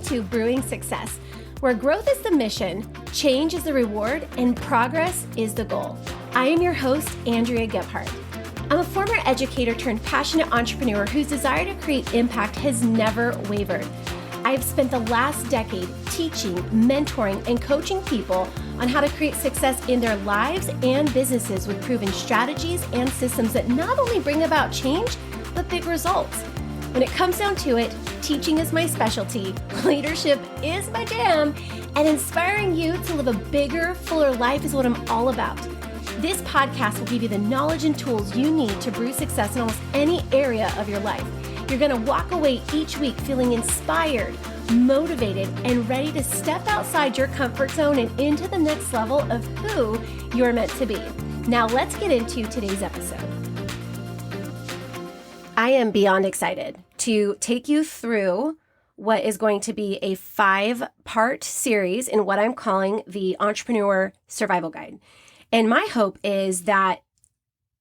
to Brewing Success, where growth is the mission, change is the reward, and progress is the goal. I am your host, Andrea Gebhardt. I'm a former educator turned passionate entrepreneur whose desire to create impact has never wavered. I've spent the last decade teaching, mentoring, and coaching people on how to create success in their lives and businesses with proven strategies and systems that not only bring about change, but big results. When it comes down to it, teaching is my specialty, leadership is my jam, and inspiring you to live a bigger, fuller life is what I'm all about. This podcast will give you the knowledge and tools you need to brew success in almost any area of your life. You're going to walk away each week feeling inspired, motivated, and ready to step outside your comfort zone and into the next level of who you're meant to be. Now let's get into today's episode. I am beyond excited to take you through what is going to be a 5-part series in what I'm calling the Entrepreneur Survival Guide. And my hope is that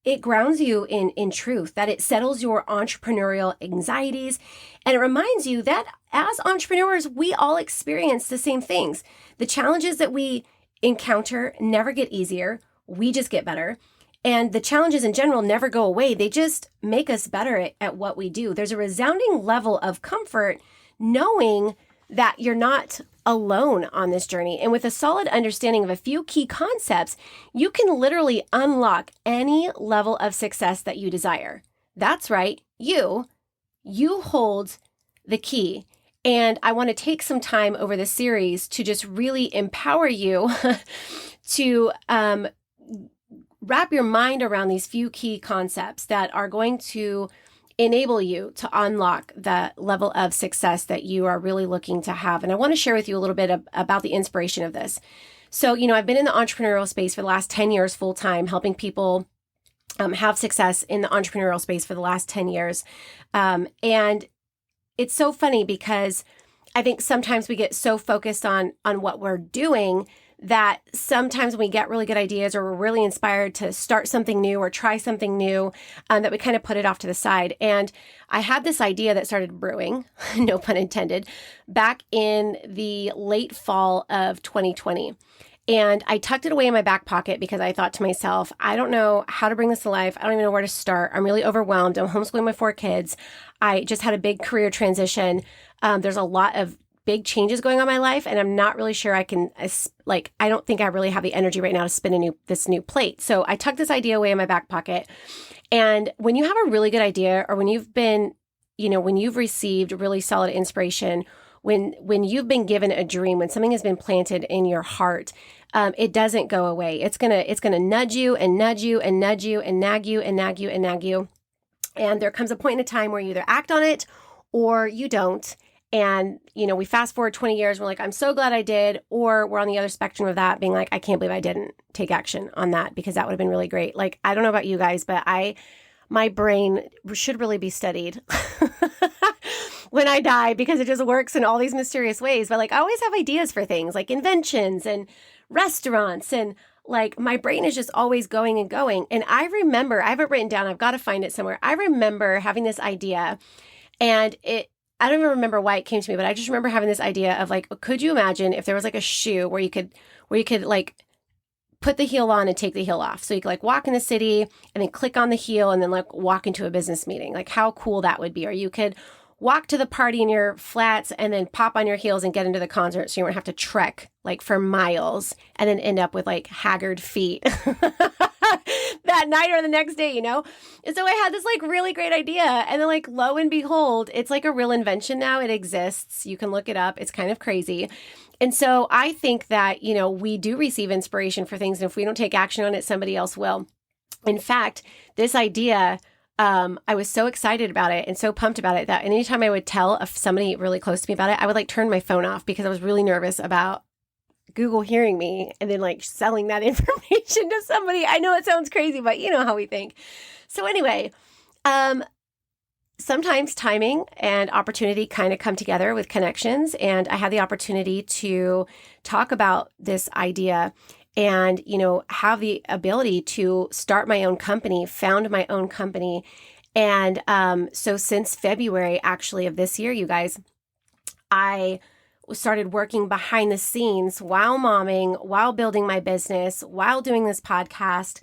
it grounds you in truth, that it settles your entrepreneurial anxieties, and it reminds you that as entrepreneurs, we all experience the same things. The challenges that we encounter never get easier. We just get better. And the challenges in general never go away. They just make us better at what we do. There's a resounding level of comfort knowing that you're not alone on this journey. And with a solid understanding of a few key concepts, you can literally unlock any level of success that you desire. That's right. You hold the key. And I want to take some time over this series to just really empower you to wrap your mind around these few key concepts that are going to enable you to unlock the level of success that you are really looking to have. And I want to share with you a little bit about the inspiration of this. So, I've been in the entrepreneurial space for the last 10 years full time, helping people have success in the entrepreneurial space for the last 10 years. And it's so funny because I think sometimes we get so focused on what we're doing that sometimes when we get really good ideas or we're really inspired to start something new or try something new, that we kind of put it off to the side. And I had this idea that started brewing, no pun intended, back in the late fall of 2020. And I tucked it away in my back pocket because I thought to myself, I don't know how to bring this to life. I don't even know where to start. I'm really overwhelmed. I'm homeschooling my 4 kids. I just had a big career transition. There's a lot of big changes going on in my life, and I'm not really sure I don't think I really have the energy right now to spin this new plate. So I tucked this idea away in my back pocket. And when you have a really good idea, or when you've been, when you've received really solid inspiration, when you've been given a dream, when something has been planted in your heart, it doesn't go away. It's gonna nudge you and nudge you and nudge you and nag you and nag you and nag you. And there comes a point in time where you either act on it or you don't. And, we fast forward 20 years, we're like, I'm so glad I did. Or we're on the other spectrum of that, being like, I can't believe I didn't take action on that because that would have been really great. Like, I don't know about you guys, but my brain should really be studied when I die because it just works in all these mysterious ways. But I always have ideas for things like inventions and restaurants, and my brain is just always going and going. And I remember, I have it written down, I've got to find it somewhere. I remember having this idea, and I don't even remember why it came to me, but I just remember having this idea of could you imagine if there was a shoe where you could put the heel on and take the heel off? So you could walk in the city and then click on the heel and then walk into a business meeting. How cool that would be. Or you could walk to the party in your flats and then pop on your heels and get into the concert so you won't have to trek for miles and then end up with haggard feet that night or the next day, And so I had this really great idea, and then lo and behold, it's a real invention now. It exists. You can look it up. It's kind of crazy. And so I think that, we do receive inspiration for things, and if we don't take action on it, somebody else will. In fact, this idea, I was so excited about it and so pumped about it that anytime I would tell somebody really close to me about it, I would turn my phone off because I was really nervous about Google hearing me and then selling that information to somebody. I know it sounds crazy, but you know how we think. So anyway, sometimes timing and opportunity kind of come together with connections. And I had the opportunity to talk about this idea and, have the ability to start my own company, found my own company. And so since February, actually, of this year, you guys, I started working behind the scenes while momming, while building my business, while doing this podcast,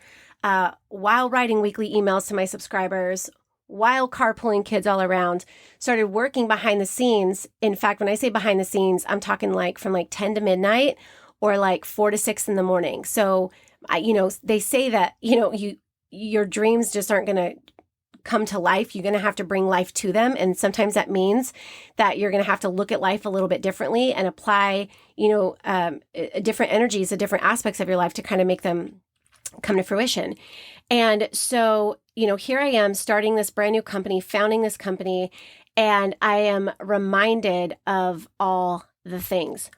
while writing weekly emails to my subscribers, while carpooling kids all around, started working behind the scenes. In fact, when I say behind the scenes, I'm talking like from like 10 to midnight or like 4 to 6 in the morning. So, they say that, your dreams just aren't going to come to life. You're going to have to bring life to them. And sometimes that means that you're going to have to look at life a little bit differently and apply, different energies, the different aspects of your life to kind of make them come to fruition. And so, here I am starting this brand new company, founding this company, and I am reminded of all the things.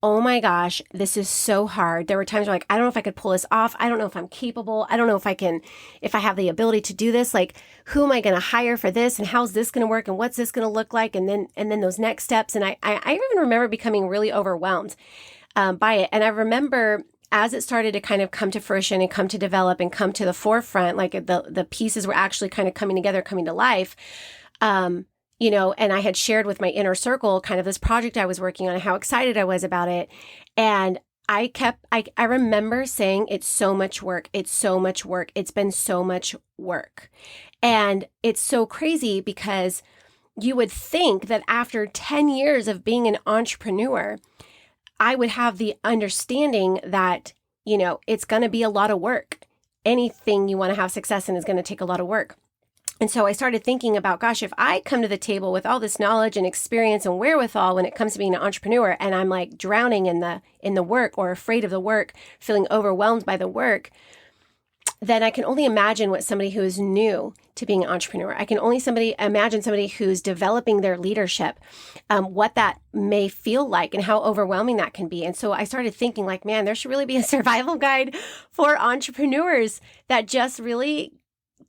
Oh my gosh, this is so hard. There were times where I don't know if I could pull this off. I don't know if I'm capable. I don't know if I have the ability to do this. Like, who am I going to hire for this? And how's this going to work? And what's this going to look like? And then those next steps. And I even remember becoming really overwhelmed by it. And I remember as it started to kind of come to fruition and come to develop and come to the forefront, like the pieces were actually kind of coming together, coming to life. And I had shared with my inner circle kind of this project I was working on and how excited I was about it. And I remember saying, it's so much work. It's so much work. It's been so much work. And it's so crazy because you would think that after 10 years of being an entrepreneur, I would have the understanding that, it's going to be a lot of work. Anything you want to have success in is going to take a lot of work. And so I started thinking about, gosh, if I come to the table with all this knowledge and experience and wherewithal when it comes to being an entrepreneur, and I'm like drowning in the work or afraid of the work, feeling overwhelmed by the work, then I can only imagine what somebody who is new to being an entrepreneur, I can only imagine somebody who's developing their leadership, what that may feel like and how overwhelming that can be. And so I started thinking like, man, there should really be a survival guide for entrepreneurs that just really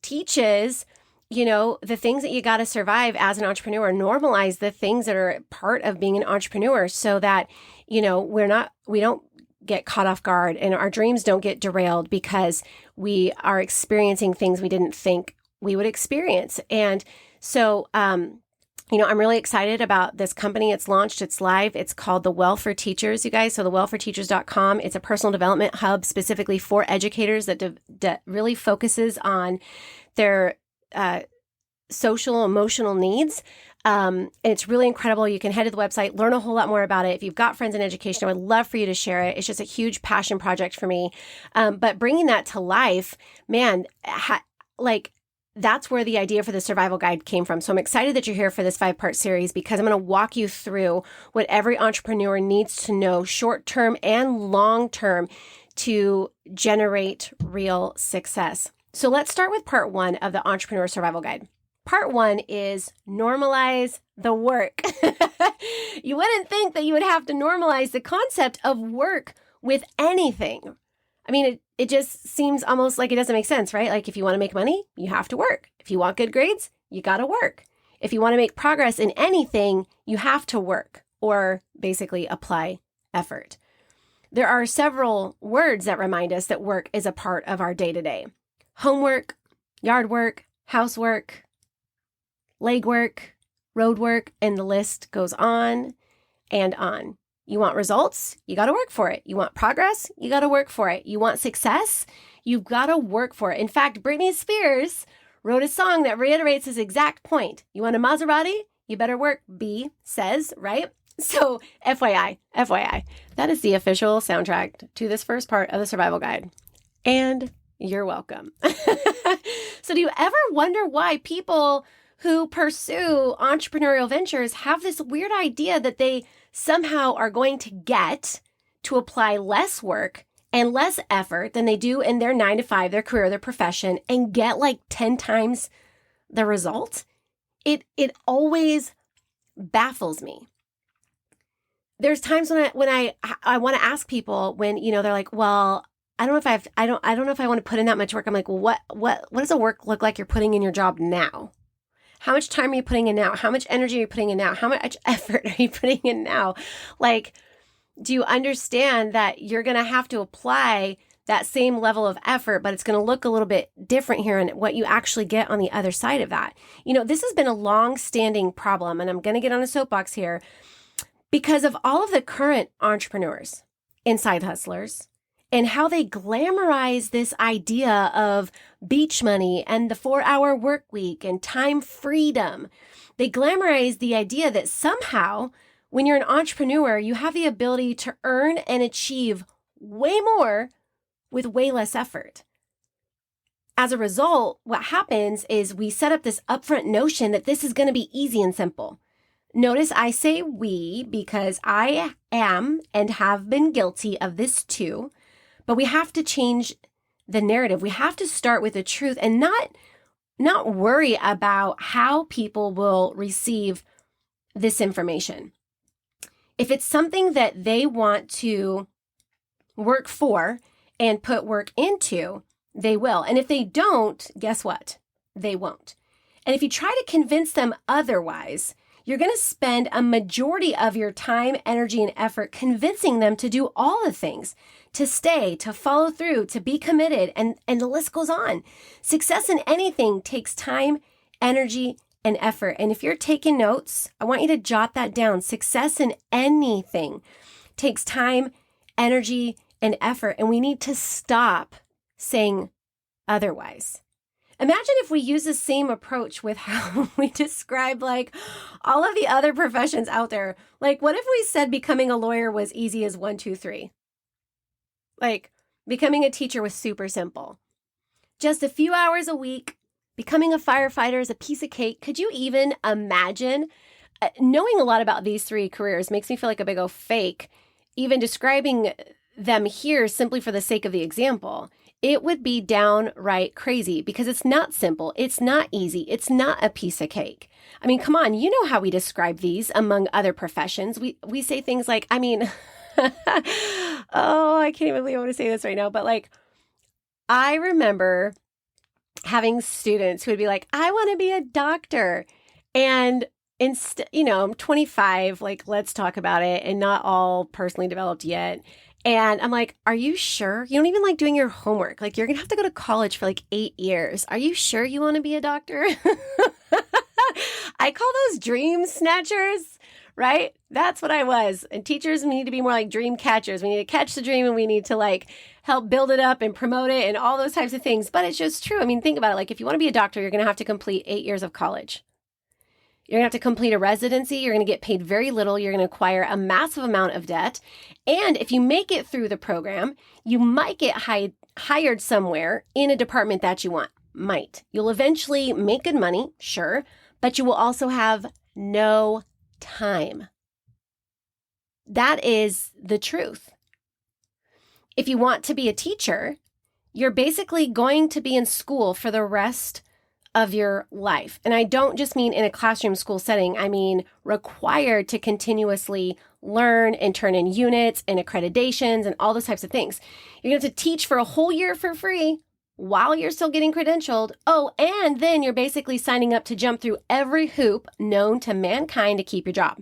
teaches the things that you got to survive as an entrepreneur, normalize the things that are part of being an entrepreneur so that, we don't get caught off guard and our dreams don't get derailed because we are experiencing things we didn't think we would experience. And so, I'm really excited about this company. It's launched, it's live. It's called The Well for Teachers, you guys. So thewellforteachers.com. It's a personal development hub specifically for educators that really focuses on their social, emotional needs. And it's really incredible. You can head to the website, learn a whole lot more about it. If you've got friends in education, I would love for you to share it. It's just a huge passion project for me. But bringing that to life, man, that's where the idea for the survival guide came from. So I'm excited that you're here for this 5-part series because I'm going to walk you through what every entrepreneur needs to know short-term and long-term to generate real success. So let's start with part 1 of the Entrepreneur Survival Guide. Part 1 is normalize the work. You wouldn't think that you would have to normalize the concept of work with anything. I mean, it just seems almost like it doesn't make sense, right? Like if you want to make money, you have to work. If you want good grades, you got to work. If you want to make progress in anything, you have to work or basically apply effort. There are several words that remind us that work is a part of our day-to-day. Homework, yard work, housework, legwork, road work, and the list goes on and on. You want results? You got to work for it. You want progress? You got to work for it. You want success? You've got to work for it. In fact, Britney Spears wrote a song that reiterates this exact point. You want a Maserati? You better work, B says, right? So FYI, that is the official soundtrack to this first part of the survival guide. And you're welcome. So do you ever wonder why people who pursue entrepreneurial ventures have this weird idea that they somehow are going to get to apply less work and less effort than they do in their 9-to-5, their career, their profession, and get like 10 times the result? It always baffles me. There's times when I want to ask people when, they're like, well, I don't know if I want to put in that much work. I'm like, well, what does the work look like you're putting in your job now? How much time are you putting in now? How much energy are you putting in now? How much effort are you putting in now? Like, do you understand that you're going to have to apply that same level of effort, but it's going to look a little bit different here in what you actually get on the other side of that? This has been a long-standing problem, and I'm going to get on a soapbox here because of all of the current entrepreneurs and side hustlers and how they glamorize this idea of beach money and the 4-hour work week and time freedom. They glamorize the idea that somehow when you're an entrepreneur, you have the ability to earn and achieve way more with way less effort. As a result, what happens is we set up this upfront notion that this is going to be easy and simple. Notice I say we because I am and have been guilty of this too, but we have to change the narrative. We have to start with the truth and not worry about how people will receive this information. If it's something that they want to work for and put work into, they will. And if they don't, guess what? They won't. And if you try to convince them otherwise, you're going to spend a majority of your time, energy, and effort convincing them to do all the things, to stay, to follow through, to be committed, and the list goes on. Success in anything takes time, energy, and effort. And if you're taking notes, I want you to jot that down. Success in anything takes time, energy, and effort. And we need to stop saying otherwise. Imagine if we use the same approach with how we describe like all of the other professions out there. Like, what if we said becoming a lawyer was easy as 1, 2, 3? Like, becoming a teacher was super simple. Just a few hours a week. Becoming a firefighter is a piece of cake. Could you even imagine? Knowing a lot about these 3 careers makes me feel like a big old fake. Even describing them here simply for the sake of the example, it would be downright crazy because it's not simple. It's not easy. It's not a piece of cake. I mean, come on, you know how we describe these among other professions. We say things like, I mean, oh, I can't even believe I want to say this right now, but like, I remember having students who would be like, I want to be a doctor. And instead, I'm 25, like, let's talk about it, and not all personally developed yet. And I'm like, are you sure? You don't even like doing your homework. Like, you're going to have to go to college for like 8 years. Are you sure you want to be a doctor? I call those dream snatchers, right? That's what I was. And teachers need to be more like dream catchers. We need to catch the dream and we need to like help build it up and promote it and all those types of things. But it's just true. I mean, think about it. Like, if you want to be a doctor, you're going to have to complete 8 years of college. You're going to have to complete a residency. You're going to get paid very little. You're going to acquire a massive amount of debt. And if you make it through the program, you might get hired somewhere in a department that you want. Might. You'll eventually make good money, sure, but you will also have no time. That is the truth. If you want to be a teacher, you're basically going to be in school for the rest of your life. And I don't just mean in a classroom school setting. I mean required to continuously learn and turn in units and accreditations and all those types of things. You're going to have to teach for a whole year for free while you're still getting credentialed. Oh, and then you're basically signing up to jump through every hoop known to mankind to keep your job.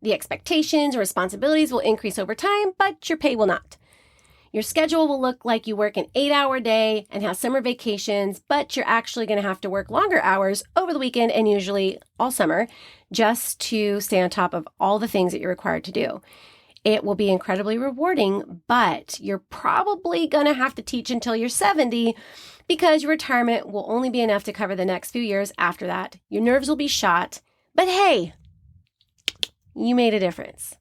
The expectations and responsibilities will increase over time, but your pay will not. Your schedule will look like you work an 8-hour day and have summer vacations, but you're actually going to have to work longer hours over the weekend and usually all summer just to stay on top of all the things that you're required to do. It will be incredibly rewarding, but you're probably going to have to teach until you're 70 because your retirement will only be enough to cover the next few years after that. Your nerves will be shot, but hey, you made a difference.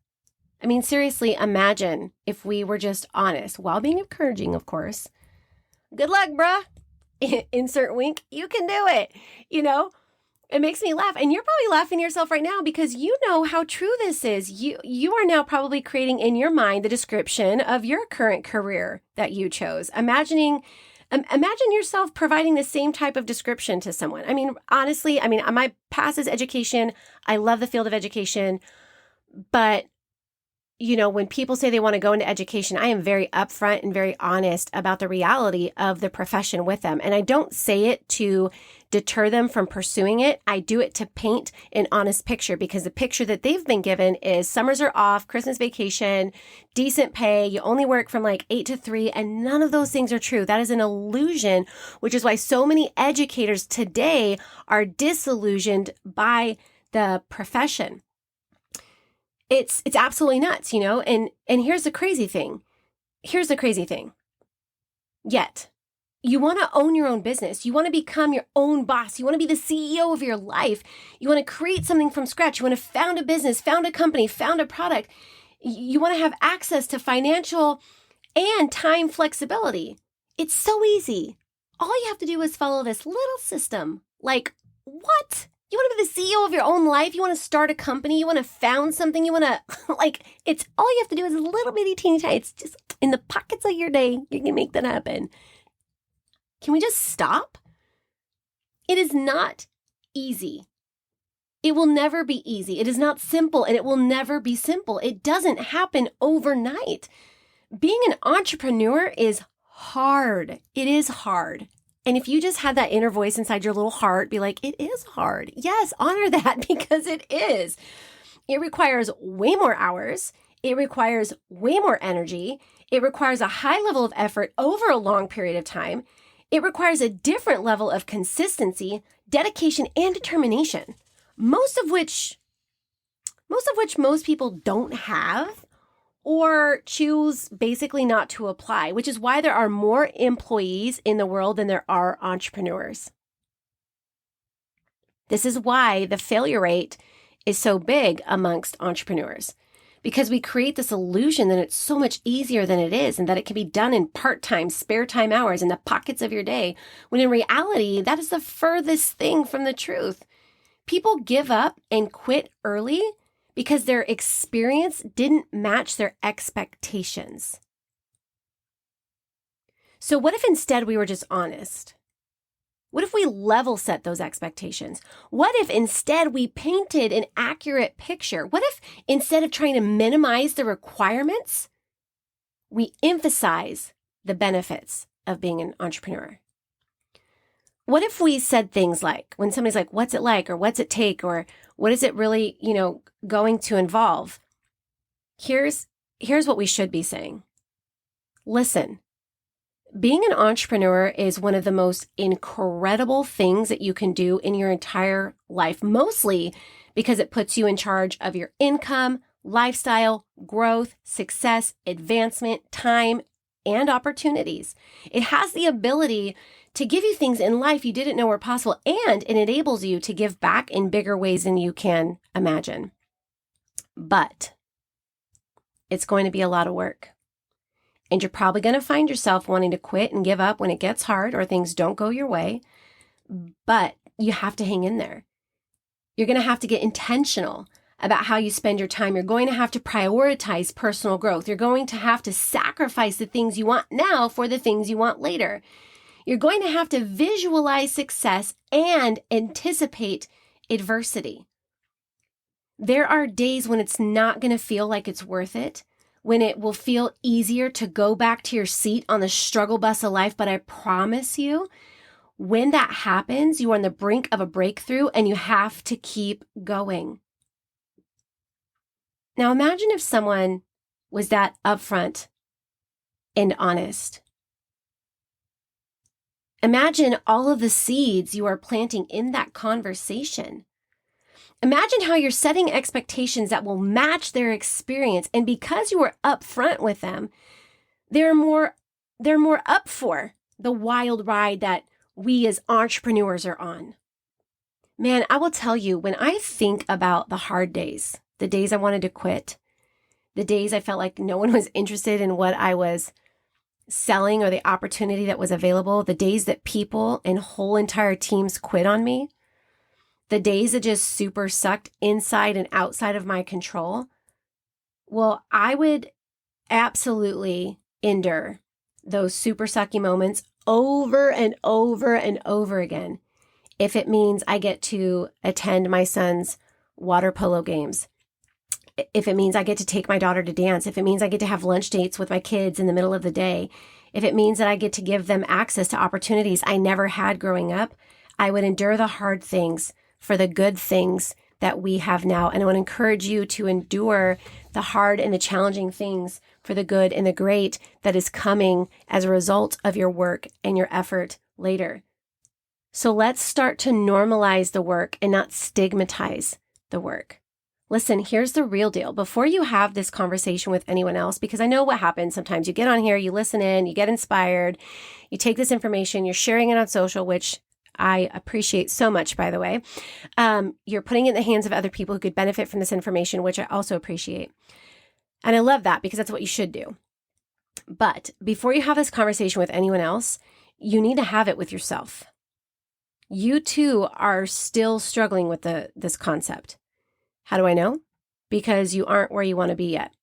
I mean, seriously, imagine if we were just honest, while being encouraging, of course. Good luck, bruh. Insert wink. You can do it. It makes me laugh. And you're probably laughing to yourself right now because you know how true this is. You are now probably creating in your mind the description of your current career that you chose. Imagine yourself providing the same type of description to someone. I mean, honestly, my past is education. I love the field of education, but when people say they want to go into education, I am very upfront and very honest about the reality of the profession with them. And I don't say it to deter them from pursuing it. I do it to paint an honest picture because the picture that they've been given is summers are off, Christmas vacation, decent pay, you only work from like 8 to 3, and none of those things are true. That is an illusion, which is why so many educators today are disillusioned by the profession. It's absolutely nuts, and here's the crazy thing. Yet, you want to own your own business. You want to become your own boss. You want to be the CEO of your life. You want to create something from scratch. You want to found a business, found a company, found a product. You want to have access to financial and time flexibility. It's so easy. All you have to do is follow this little system. Like, what? You want to be the CEO of your own life? You want to start a company? You want to found something? You want to, it's all you have to do is a little bitty teeny tiny. It's just in the pockets of your day. You can make that happen. Can we just stop? It is not easy. It will never be easy. It is not simple, and it will never be simple. It doesn't happen overnight. Being an entrepreneur is hard. It is hard. And if you just had that inner voice inside your little heart, be like, it is hard. Yes, honor that because it is. It requires way more hours. It requires way more energy. It requires a high level of effort over a long period of time. It requires a different level of consistency, dedication, and determination, most of which most people don't have or choose basically not to apply, which is why there are more employees in the world than there are entrepreneurs. This is why the failure rate is so big amongst entrepreneurs, because we create this illusion that it's so much easier than it is and that it can be done in part-time, spare time hours in the pockets of your day, when in reality, that is the furthest thing from the truth. People give up and quit early because their experience didn't match their expectations. So what if instead we were just honest? What if we level set those expectations? What if instead we painted an accurate picture? What if instead of trying to minimize the requirements, we emphasize the benefits of being an entrepreneur? What if we said things like, when somebody's like, what's it like, or what's it take, or what is it really, going to involve? Here's what we should be saying. Listen, being an entrepreneur is one of the most incredible things that you can do in your entire life, mostly because it puts you in charge of your income, lifestyle, growth, success, advancement, time, and opportunities. It has the ability to give you things in life you didn't know were possible, and it enables you to give back in bigger ways than you can imagine. But it's going to be a lot of work. And you're probably going to find yourself wanting to quit and give up when it gets hard or things don't go your way. But you have to hang in there. You're going to have to get intentional about how you spend your time. You're going to have to prioritize personal growth. You're going to have to sacrifice the things you want now for the things you want later. You're going to have to visualize success and anticipate adversity. There are days when it's not going to feel like it's worth it, when it will feel easier to go back to your seat on the struggle bus of life. But I promise you, when that happens, you are on the brink of a breakthrough and you have to keep going. Now imagine if someone was that upfront and honest. Imagine all of the seeds you are planting in that conversation. Imagine how you're setting expectations that will match their experience. And because you are upfront with them, they're more up for the wild ride that we as entrepreneurs are on. Man, I will tell you, when I think about the hard days, the days I wanted to quit, the days I felt like no one was interested in what I was selling or the opportunity that was available, the days that people and whole entire teams quit on me, the days that just super sucked inside and outside of my control, well, I would absolutely endure those super sucky moments over and over and over again if it means I get to attend my son's water polo games, if it means I get to take my daughter to dance, if it means I get to have lunch dates with my kids in the middle of the day, if it means that I get to give them access to opportunities I never had growing up, I would endure the hard things for the good things that we have now. And I would encourage you to endure the hard and the challenging things for the good and the great that is coming as a result of your work and your effort later. So let's start to normalize the work and not stigmatize the work. Listen, here's the real deal. Before you have this conversation with anyone else, because I know what happens sometimes. You get on here, you listen in, you get inspired, you take this information, you're sharing it on social, which I appreciate so much, by the way. You're putting it in the hands of other people who could benefit from this information, which I also appreciate. And I love that because that's what you should do. But before you have this conversation with anyone else, you need to have it with yourself. You too are still struggling with this concept. How do I know? Because you aren't where you want to be yet.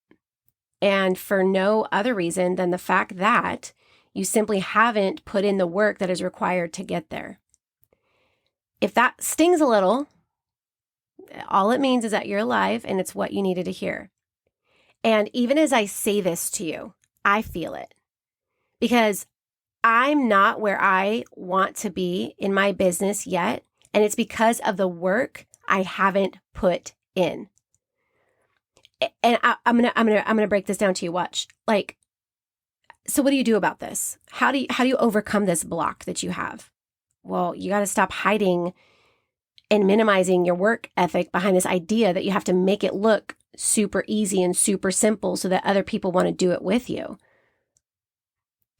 And for no other reason than the fact that you simply haven't put in the work that is required to get there. If that stings a little, all it means is that you're alive and it's what you needed to hear. And even as I say this to you, I feel it because I'm not where I want to be in my business yet. And it's because of the work I haven't put in. And I'm gonna break this down to you. Watch. So what do you do about this? How do you overcome this block that you have? Well, you got to stop hiding and minimizing your work ethic behind this idea that you have to make it look super easy and super simple so that other people want to do it with you.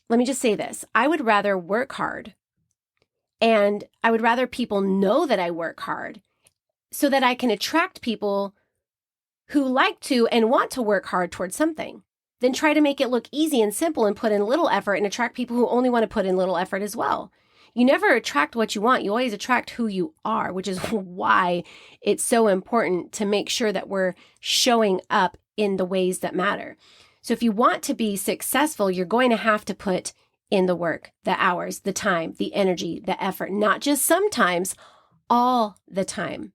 Let me just say this. I would rather work hard, and I would rather people know that I work hard so that I can attract people who like to and want to work hard towards something than try to make it look easy and simple and put in little effort and attract people who only want to put in little effort as well. You never attract what you want. You always attract who you are, which is why it's so important to make sure that we're showing up in the ways that matter. So if you want to be successful, you're going to have to put in the work, the hours, the time, the energy, the effort, not just sometimes, all the time.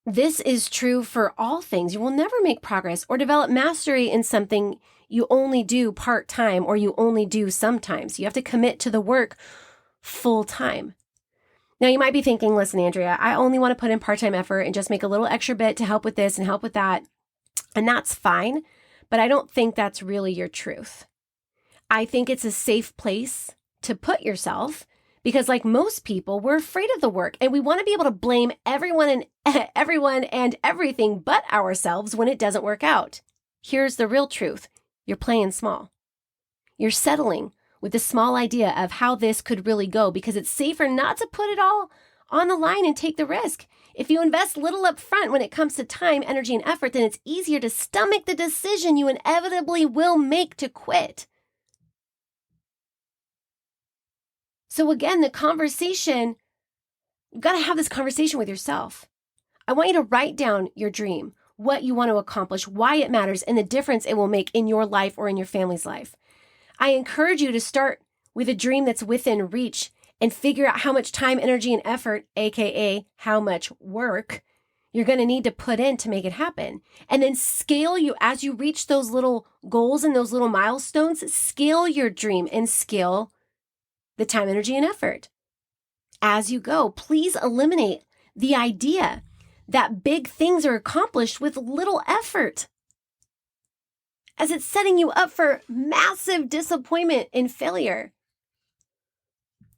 This is true for all things. You will never make progress or develop mastery in something you only do part-time or you only do sometimes. You have to commit to the work full-time. Now, you might be thinking, listen, Andrea, I only want to put in part-time effort and just make a little extra bit to help with this and help with that. And that's fine, but I don't think that's really your truth. I think it's a safe place to put yourself because like most people, we're afraid of the work and we want to be able to blame everyone and everything but ourselves when it doesn't work out. Here's the real truth. You're playing small. You're settling with the small idea of how this could really go because it's safer not to put it all on the line and take the risk. If you invest little up front when it comes to time, energy, and effort, then it's easier to stomach the decision you inevitably will make to quit. So again, the conversation, you've got to have this conversation with yourself. I want you to write down your dream, what you want to accomplish, why it matters, and the difference it will make in your life or in your family's life. I encourage you to start with a dream that's within reach and figure out how much time, energy, and effort, aka how much work, you're going to need to put in to make it happen. And then scale you as you reach those little goals and those little milestones, scale your dream and scale the time, energy, and effort. As you go, please eliminate the idea that big things are accomplished with little effort, as it's setting you up for massive disappointment and failure.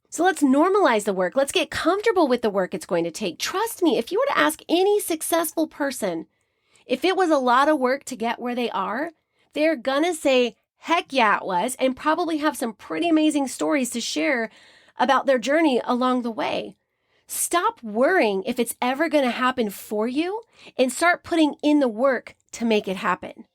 So let's normalize the work. Let's get comfortable with the work it's going to take. Trust me, if you were to ask any successful person, if it was a lot of work to get where they are, they're gonna say, heck yeah, it was, and probably have some pretty amazing stories to share about their journey along the way. Stop worrying if it's ever going to happen for you and start putting in the work to make it happen.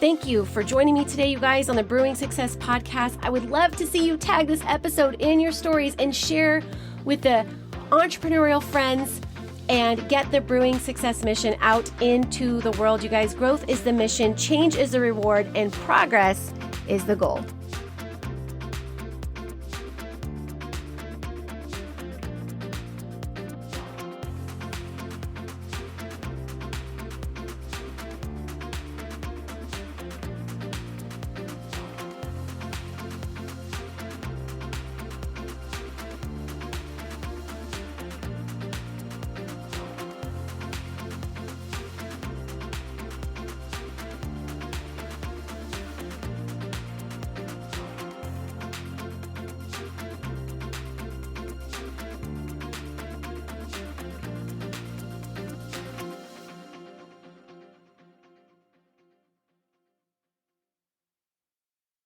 Thank you for joining me today, you guys, on the Brewing Success Podcast. I would love to see you tag this episode in your stories and share with the entrepreneurial friends and get the Brewing Success mission out into the world. You guys, growth is the mission, change is the reward, and progress is the goal.